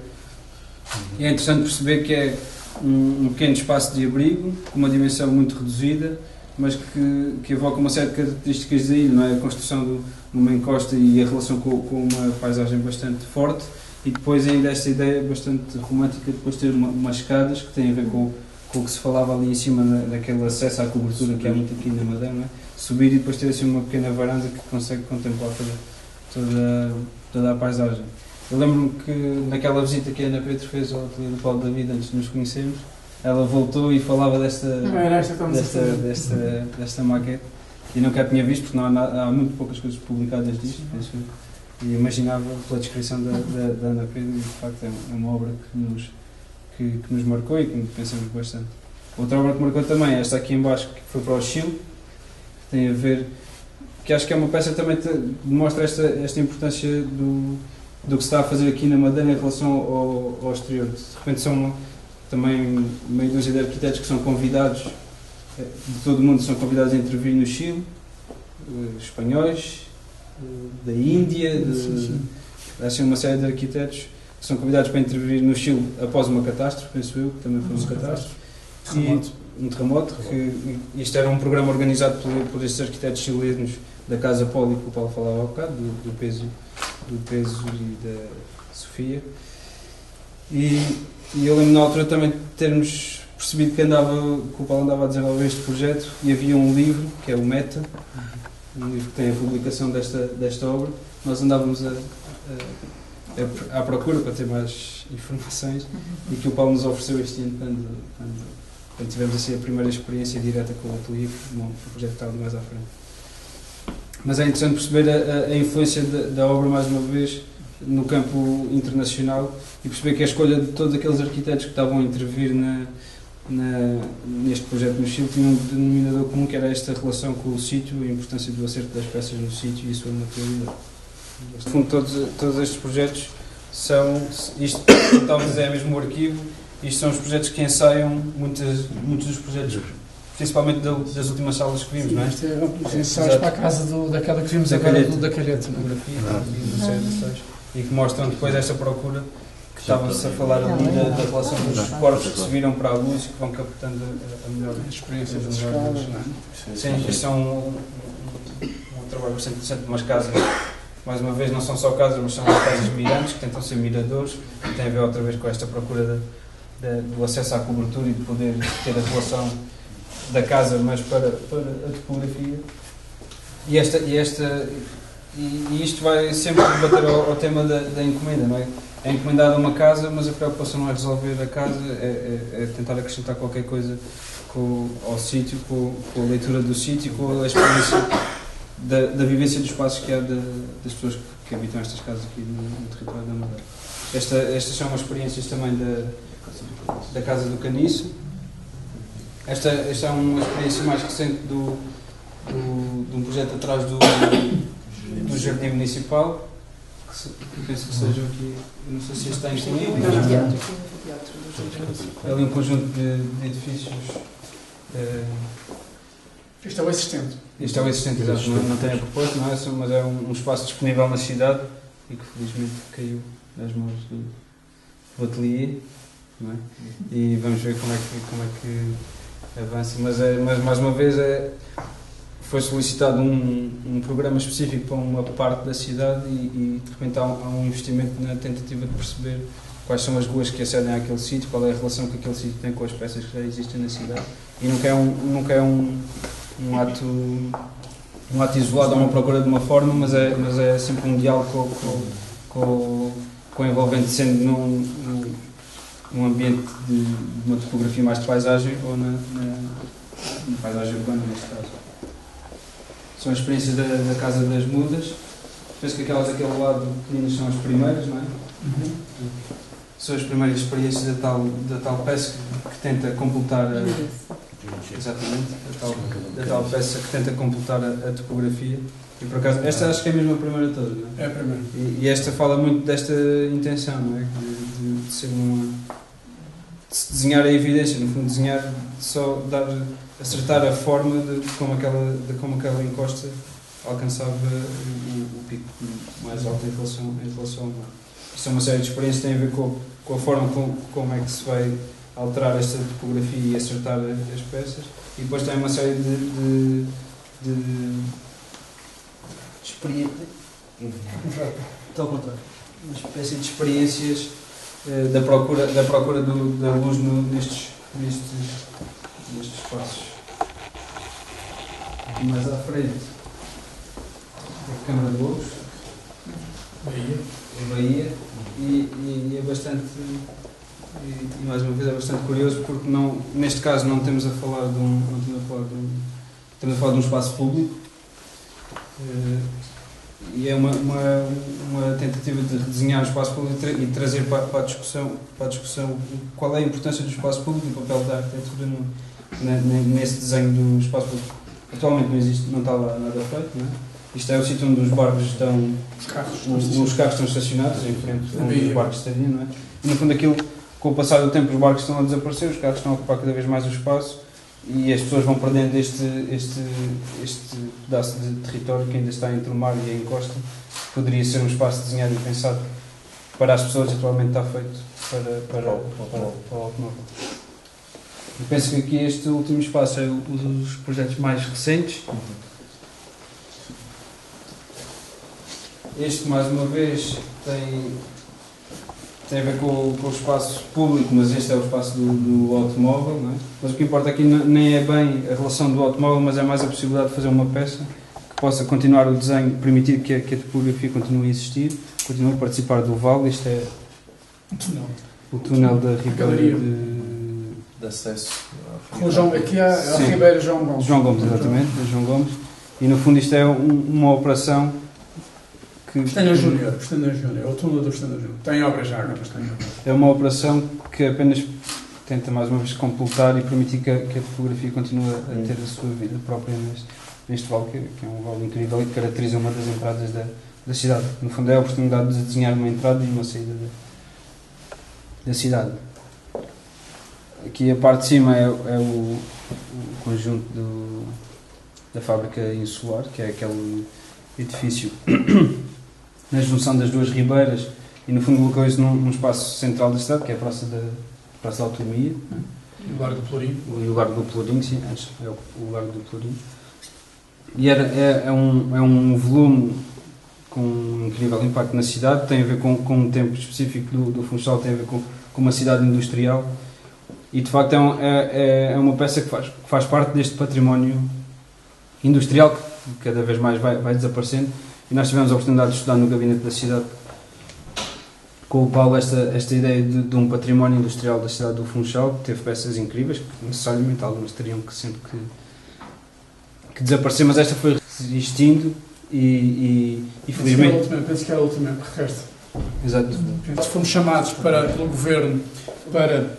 E é interessante perceber que é um pequeno espaço de abrigo, com uma dimensão muito reduzida, mas que evoca uma série de características da ilha, não é? A construção de uma encosta e a relação com uma paisagem bastante forte, e depois ainda esta ideia bastante romântica de depois ter umas escadas que têm a ver com o que se falava ali em cima daquele acesso à cobertura que há muito aqui na Madeira, não é? Subir e depois ter assim uma pequena varanda que consegue contemplar toda a paisagem. Eu lembro-me que naquela visita que a Ana Pedro fez ao ateliê do Paulo David antes de nos conhecermos, ela voltou e falava desta maquete, e nunca a tinha visto, porque há muito poucas coisas publicadas disto, penso eu, e imaginava pela descrição da Ana Pedro, e de facto é uma obra que nos marcou e que pensamos bastante. Outra obra que marcou também é esta aqui em baixo, que foi para o Chile, que tem a ver, que acho que é uma peça que também demonstra esta importância do que se está a fazer aqui na Madeira em relação ao exterior. De repente são também meio dúzia de arquitetos que são convidados, de todo o mundo são convidados a intervir no Chile, espanhóis, da Índia, há assim uma série de arquitetos que são convidados para intervir no Chile após uma catástrofe, penso eu, que também foi uma catástrofe. Um terremoto, que isto era um programa organizado por estes arquitetos chilenos da Casa Poli, que o Paulo falava há bocado, do peso e da Sofia. E eu lembro na altura também de termos percebido que o Paulo andava a desenvolver este projeto, e havia um livro, que é o Meta, um livro que tem a publicação desta obra. Nós andávamos à procura para ter mais informações, e que o Paulo nos ofereceu este ano quando tivemos assim a primeira experiência direta com o ateliê, o projeto estava mais à frente. Mas é interessante perceber a influência da obra, mais uma vez, no campo internacional, e perceber que a escolha de todos aqueles arquitetos que estavam a intervir neste projeto no Chile tinha um denominador comum, que era esta relação com o sítio, a importância do acerto das peças no sítio e a sua materialidade. No fundo, todos estes projetos isto, talvez é mesmo o arquivo, isto são os projetos que ensaiam muitos dos projetos, principalmente das últimas salas que vimos, não é? Isto é os ensaios para a casa daquela que vimos agora, da Calheta. E que mostram depois esta procura que estava-se a falar ali da relação dos corpos que se viram para a luz e que vão captando a melhor experiência das melhor escolas, luz. não é? Sim, isto são um trabalho bastante interessante de umas casas. Mais uma vez, não são só casas, mas são casas mirantes, que tentam ser miradores, que tem a ver outra vez com esta procura do acesso à cobertura e de poder ter a relação da casa, mas para a topografia. E isto vai sempre bater ao tema da encomenda, não é? É encomendada uma casa, mas a preocupação não é resolver a casa, é tentar acrescentar qualquer coisa ao sítio, com a leitura do sítio, com a experiência da vivência dos espaços que há das pessoas que habitam estas casas aqui no território da Madeira. Estas são as experiências também da Casa do Caniço. Esta é uma experiência mais recente de um projeto atrás do Jardim Municipal, que penso que seja aqui, não sei se está incluído, é ali um conjunto de edifícios. Isto é o existente. Isto é o existente, exato. Não tem a proposto, não é? Mas é um espaço disponível na cidade e que felizmente caiu nas mãos do ateliê, não é? E vamos ver como é que avança. Mas mais uma vez foi solicitado um programa específico para uma parte da cidade e de repente há um investimento na tentativa de perceber quais são as ruas que acedem àquele sítio, qual é a relação que aquele sítio tem com as peças que já existem na cidade. E nunca é um ato isolado ou uma procura de uma forma, mas é sempre um diálogo com o envolvente, sendo num ambiente de uma topografia mais de paisagem ou na paisagem urbana, neste caso. São as experiências da Casa das Mudas. Penso que aquelas daquele lado pequeninas são as primeiras, não é? São as primeiras experiências da tal peça que tenta completar exatamente, da tal peça que tenta completar a topografia. E por acaso, esta acho que é mesmo a primeira de todas, não é? É a primeira. E esta fala muito desta intenção, não é? De ser de se desenhar a evidência, no fundo, desenhar, só acertar a forma de como aquela encosta alcançava o pico mais alto em relação ao mar. Isto é uma série de experiências que tem a ver com a forma como é que se vai alterar esta topografia e acertar as peças, e depois tem uma série de experiências, ao contrário, uma espécie de experiências da procura da luz nestes espaços. Mais à frente, a Câmara de Lobos, Bahia, e é bastante, e mais uma vez é bastante curioso, porque neste caso não estamos a falar estamos a falar de um espaço público, e é uma tentativa de redesenhar o espaço público e trazer para a discussão qual é a importância do espaço público e o papel da arquitetura nesse desenho do espaço público. Atualmente não está lá nada feito, não é? Isto é o sítio onde os barcos estão, os carros estão estacionados, em frente onde os barcos estariam, não é? E no fundo aquilo, com o passar do tempo, os barcos estão a desaparecer, os carros estão a ocupar cada vez mais o espaço e as pessoas vão perdendo este pedaço de território que ainda está entre o mar e a encosta. Poderia ser um espaço desenhado e pensado para as pessoas, atualmente está feito para o automóvel. Eu penso que aqui este último espaço é um dos projetos mais recentes. Este, mais uma vez, tem a ver com o espaço público, mas este é o espaço do automóvel, não é? Mas o que importa aqui nem é bem a relação do automóvel, mas é mais a possibilidade de fazer uma peça que possa continuar o desenho, permitir que a topografia continue a existir, continue a participar do vale. Isto é o túnel da Ribeira de acesso. Aqui há a Ribeira João Gomes. João Gomes, exatamente, João Gomes. E no fundo isto é uma operação que... Pestana Júnior, é o túnel do Pestana Júnior. Tem obras já agora, Pestana Júnior. É uma operação que apenas tenta mais uma vez completar e permitir que a topografia continue a ter a sua vida própria neste vale, que é um vale incrível e que caracteriza uma das entradas da cidade. No fundo é a oportunidade de desenhar uma entrada e uma saída da cidade. Aqui a parte de cima é o conjunto da fábrica insular, que é aquele edifício na junção das duas ribeiras e no fundo localiza-se num espaço central da cidade, que é a Praça da Autonomia. O Largo do Pelourinho. O Largo do Pelourinho, sim, antes é o Largo do Pelourinho. E é um volume com um incrível impacto na cidade, tem a ver com um tempo específico do Funchal, tem a ver com uma cidade industrial e de facto é uma peça que faz parte deste património industrial que cada vez mais vai desaparecendo, e nós tivemos a oportunidade de estudar no gabinete da cidade com o Paulo esta ideia de um património industrial da cidade do Funchal, que teve peças incríveis, que necessariamente algumas teriam que sempre que desaparecer, mas esta foi resistindo e felizmente... Penso que é a última que resta. Exato. Fomos chamados pelo Governo para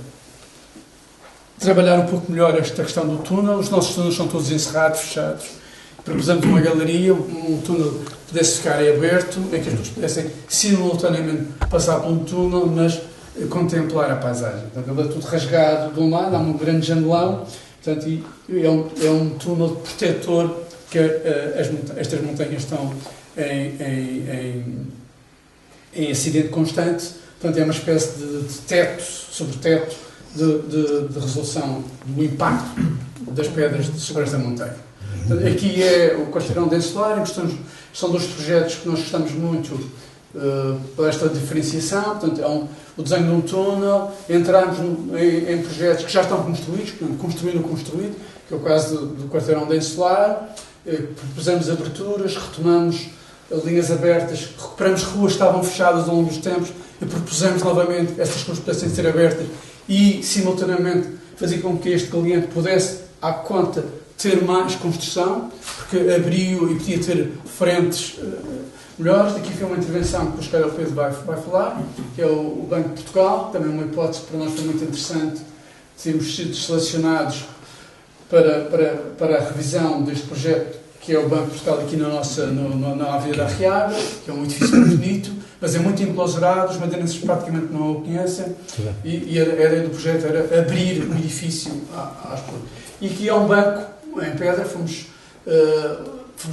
trabalhar um pouco melhor esta questão do túnel. Os nossos túneis são todos encerrados, fechados. Propusemos uma galeria, um túnel que pudesse ficar aberto, em que as pessoas pudessem simultaneamente passar por um túnel, mas contemplar a paisagem. Portanto, ele é tudo rasgado de um lado, há um grande janelão, portanto, é um túnel protetor que estas montanhas estão em acidente constante, portanto é uma espécie de teto, sobre teto, de resolução do impacto das pedras sobre esta montanha. Portanto, aqui é o Quarteirão de Ensolar, são dois projetos que nós gostamos muito para esta diferenciação, portanto o desenho de um túnel, entramos em projetos que já estão construídos, construído, que é o caso do Quarteirão de Ensolar, propusemos aberturas, retomamos linhas abertas, recuperamos ruas que estavam fechadas ao longo dos tempos e propusemos novamente essas ruas pudessem ser abertas e, simultaneamente, fazer com que este cliente pudesse, à conta, ter mais construção, porque abriu e podia ter frentes melhores. Aqui foi uma intervenção que o Carlos Pedro vai falar, que é o Banco de Portugal, também uma hipótese que para nós foi muito interessante, termos sido selecionados para a revisão deste projeto, que é o Banco de Portugal aqui na Avenida da Arriaga, que é um edifício muito bonito, mas é muito enclausurado, os madeirenses praticamente não o conhecem, e a ideia do projeto era abrir o edifício às pessoas. E aqui é um banco em pedra, fomos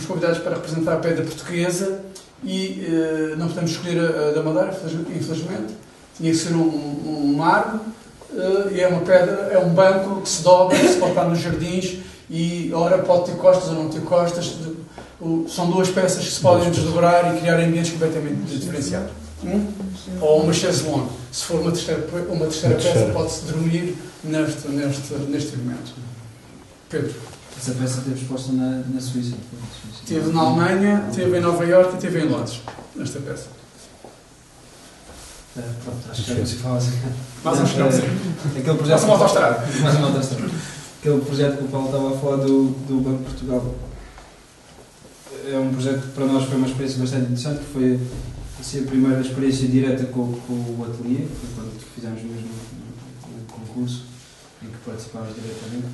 convidados para representar a pedra portuguesa e não podemos escolher a da Madeira, infelizmente, tinha que ser um mármore, e é uma pedra, é um banco que se dobra, que se pode estar nos jardins e ora pode ter costas ou não ter costas. São duas peças que se podem desdobrar e criar ambientes completamente diferenciados. Ou uma chaise longue. Se for uma terceira peça, pode-se dormir neste elemento. Pedro. Essa peça teve exposta na Suíça. Teve na Alemanha, teve em Nova Iorque e teve em Londres. Esta peça. Pronto, acho que se fala assim. Mais um chão, sim. Aquele projeto. Mais uma autoestrada. Mais uma autoestrada. Aquele projeto que o Paulo estava a falar do Banco de Portugal. É um projeto que para nós foi uma experiência bastante interessante, que foi assim, a primeira experiência direta com o ateliê, foi quando fizemos mesmo o concurso em que participámos diretamente.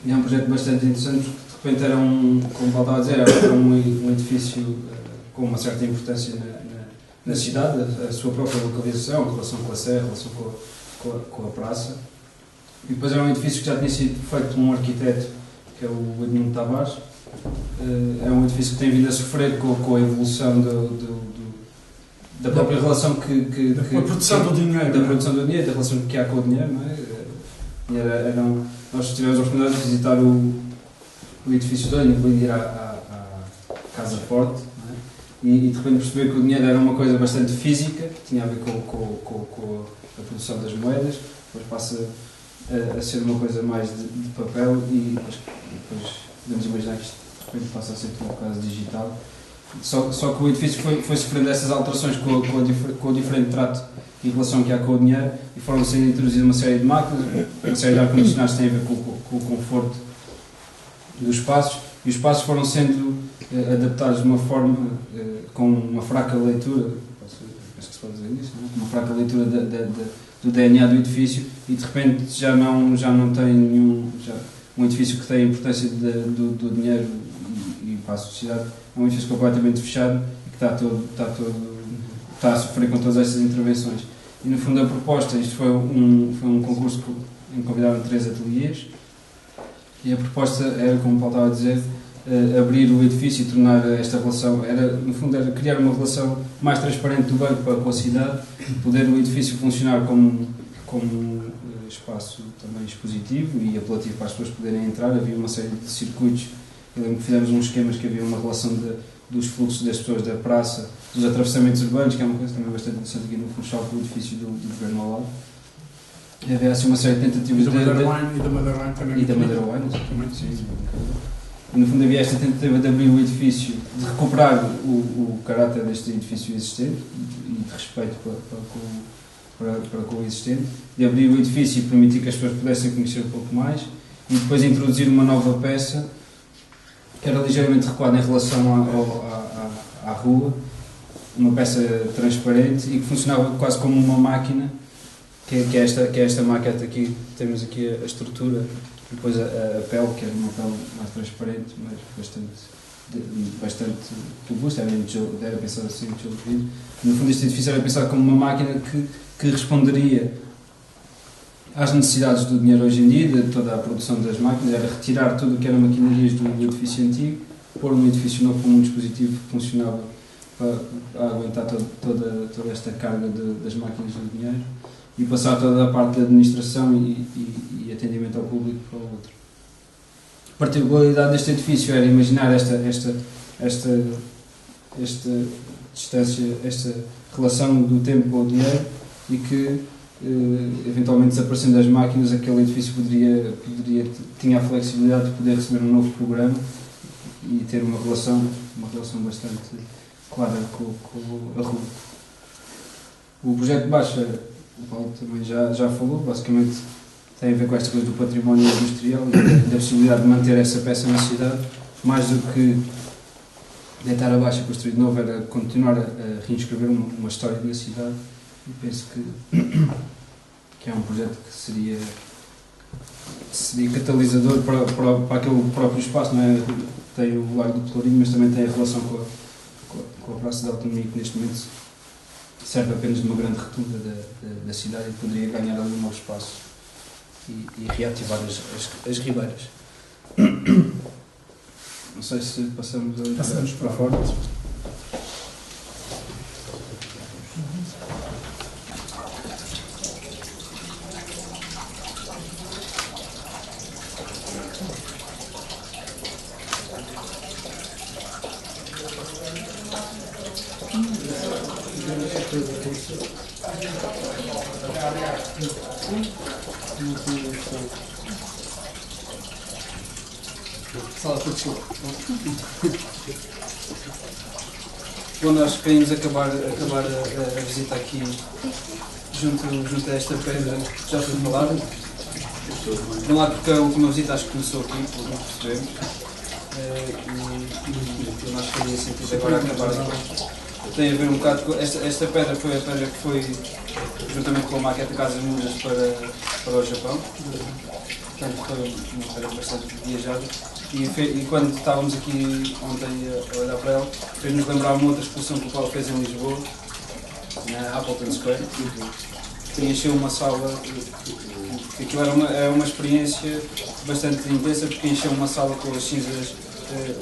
E é um projeto bastante interessante porque de repente era como o Paulo estava a dizer, era um edifício com uma certa importância na cidade, a sua própria localização, a relação com a serra, a relação com a praça. E depois era um edifício que já tinha sido feito por um arquiteto, que é o Edmundo Tavares. É um edifício que tem vindo a sofrer com a evolução da própria relação da produção do dinheiro. Da produção do dinheiro, da relação que há com o dinheiro, não é? Nós tivemos a oportunidade de visitar o edifício todo, incluindo ir à Casa Forte, não é? E de repente perceber que o dinheiro era uma coisa bastante física, que tinha a ver com a produção das moedas, depois passa a ser uma coisa mais de papel e depois podemos imaginar que isto de repente passa a ser tudo quase digital. Só que o edifício foi sofrendo essas alterações com o diferente trato e relação que há com o dinheiro e foram sendo introduzidas uma série de máquinas, uma série de ar-condicionados que têm a ver com o conforto dos espaços e os espaços foram sendo adaptados de uma forma com uma fraca leitura, acho que se pode dizer isso, não é? Uma fraca leitura do DNA do edifício e de repente já não tem nenhum, um edifício que tem a importância do dinheiro e para a sociedade, é um edifício completamente fechado e que está a sofrer com todas estas intervenções. E no fundo a proposta, isto foi um concurso em que convidaram 3 ateliês, e a proposta era, como o Paulo estava a dizer, abrir o edifício e tornar esta relação, no fundo era criar uma relação mais transparente do banco para com a cidade, poder o edifício funcionar como espaço também expositivo e apelativo para as pessoas poderem entrar. Havia uma série de circuitos, eu lembro que fizemos uns esquemas que havia uma relação dos fluxos das pessoas da praça, dos atravessamentos urbanos, que é uma coisa também bastante interessante aqui no Funchal, com o edifício do governo ao lado. Havia assim uma série de tentativas E da Madeira também. E da Madeira Wine, exatamente, sim. E no fundo havia esta tentativa de abrir o edifício, de recuperar o caráter deste edifício existente e de respeito para com o existente, de abrir o edifício e permitir que as pessoas pudessem conhecer um pouco mais, e depois introduzir uma nova peça que era ligeiramente recuada em relação à rua, uma peça transparente e que funcionava quase como uma máquina, que é esta maquete aqui. Temos aqui a estrutura, depois a pele, que era uma pele mais transparente, mas bastante robusta, era pensado assim, tijolo de vidro. No fundo este edifício era pensado como uma máquina que responderia às necessidades do dinheiro hoje em dia, de toda a produção das máquinas, era retirar tudo o que era maquinarias do edifício antigo, pôr um edifício novo como um dispositivo que funcionava para aguentar toda esta carga das máquinas do dinheiro e passar toda a parte da administração e atendimento ao público para o outro. A particularidade deste edifício era imaginar esta distância, esta relação do tempo com o dinheiro, e que eventualmente desaparecendo as máquinas, aquele edifício tinha a flexibilidade de poder receber um novo programa e ter uma relação bastante clara com a rua. O projeto de baixo, o Paulo também já falou, basicamente tem a ver com esta coisa do património industrial e da possibilidade de manter essa peça na cidade, mais do que deitar abaixo e construir de novo, era continuar a reinscrever uma história na cidade, e penso que é um projeto que seria catalisador para aquele próprio espaço, não é? Tem o Largo do Pelourinho, mas também tem a relação com a Praça da Autonomia, que neste momento serve apenas de uma grande rotunda da cidade e poderia ganhar ali um novo espaço e reativar as ribeiras. Não sei se passamos para fora. Bom, nós queríamos acabar a visita aqui junto a esta pedra que já foi falada. De um lado porque a última visita acho que começou aqui, pelo que percebemos, e nós faria sentido agora acabar aqui. Tem a ver um bocado com esta pedra, foi a pedra que foi juntamente com a maquete de Casas Mudas para o Japão. Portanto, foi uma pedra bastante viajada. E quando estávamos aqui ontem a olhar para ela, fez-nos lembrar uma outra exposição que o Paulo fez em Lisboa, na Appleton Square, que encheu uma sala, que aquilo era uma experiência bastante intensa, porque encheu uma sala com as cinzas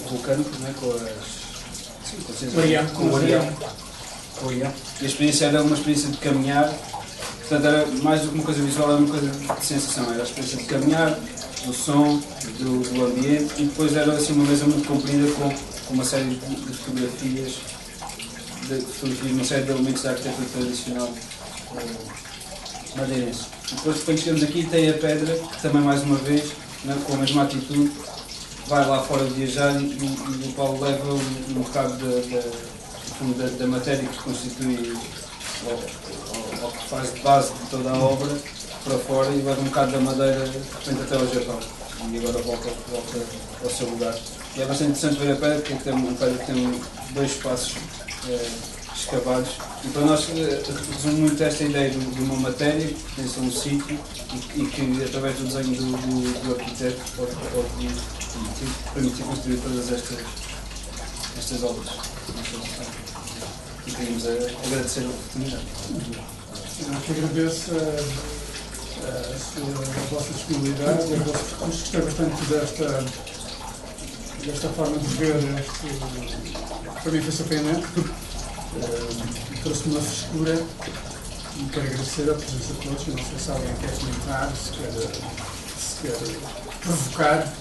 vulcânicas, né, com o Arião. E a experiência era uma experiência de caminhar, portanto era mais do que uma coisa visual, era uma coisa de sensação, era a experiência de caminhar, do som, do ambiente, e depois era assim uma mesa muito comprida com uma série de fotografias, uma série de elementos da arquitetura tradicional madeirense. E depois quando chegamos aqui tem a pedra, que também mais uma vez, né, com a mesma atitude, vai lá fora viajar e o Paulo leva um bocado da matéria que constitui ou que faz de base de toda a obra para fora e leva um bocado da madeira de repente até ao Japão e agora volta ao seu lugar. E é bastante interessante ver a pedra, porque é uma pedra que tem dois espaços escavados. E para nós resume muito esta ideia de uma matéria que pertence a um sítio e que através do desenho do arquiteto pode permitir construir todas estas obras. E queríamos agradecer a oportunidade. Eu que agradeço a vossa disponibilidade, os vossos recursos. Gostei bastante desta forma de ver para mim foi surpreendente, porque trouxe-me uma frescura e quero agradecer a presença de todos. Não sei se alguém quer comentar, se quer provocar.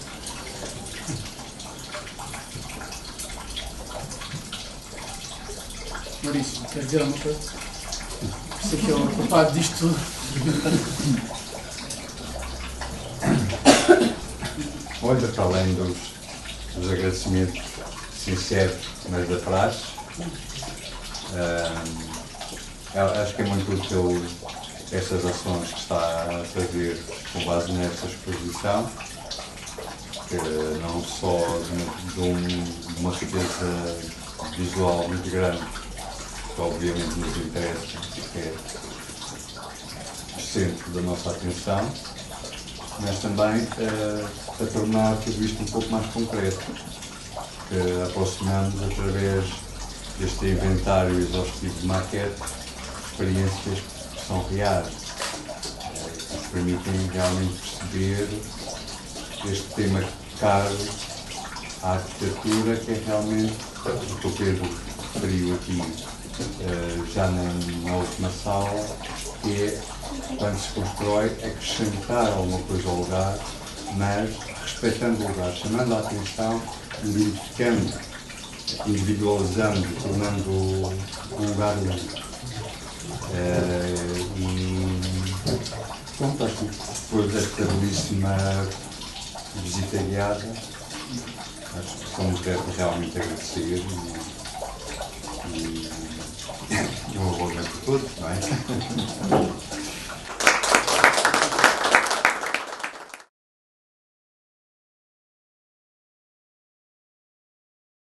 Maurício, quer dizer alguma coisa? Sei que é o culpado disto tudo. Olha, para além dos agradecimentos sinceros, mas da praxe, acho que é muito útil estas ações que está a fazer com base nesta exposição, que não só de uma riqueza visual muito grande, que obviamente nos interessa, que é o centro da nossa atenção, mas também a tornar tudo isto um pouco mais concreto, que aproximamos através deste inventário exaustivo de maquete experiências que são reais, que nos permitem realmente perceber este tema caro à arquitetura, que é realmente o que o Pedro referiu aqui já na última sala, que é quando se constrói acrescentar alguma coisa ao lugar, mas respeitando o lugar, chamando a atenção, identificando, individualizando, tornando um lugar único. E pronto, acho que depois desta belíssima visita guiada, acho que somos realmente agradecer e um boa noite a todos, não é?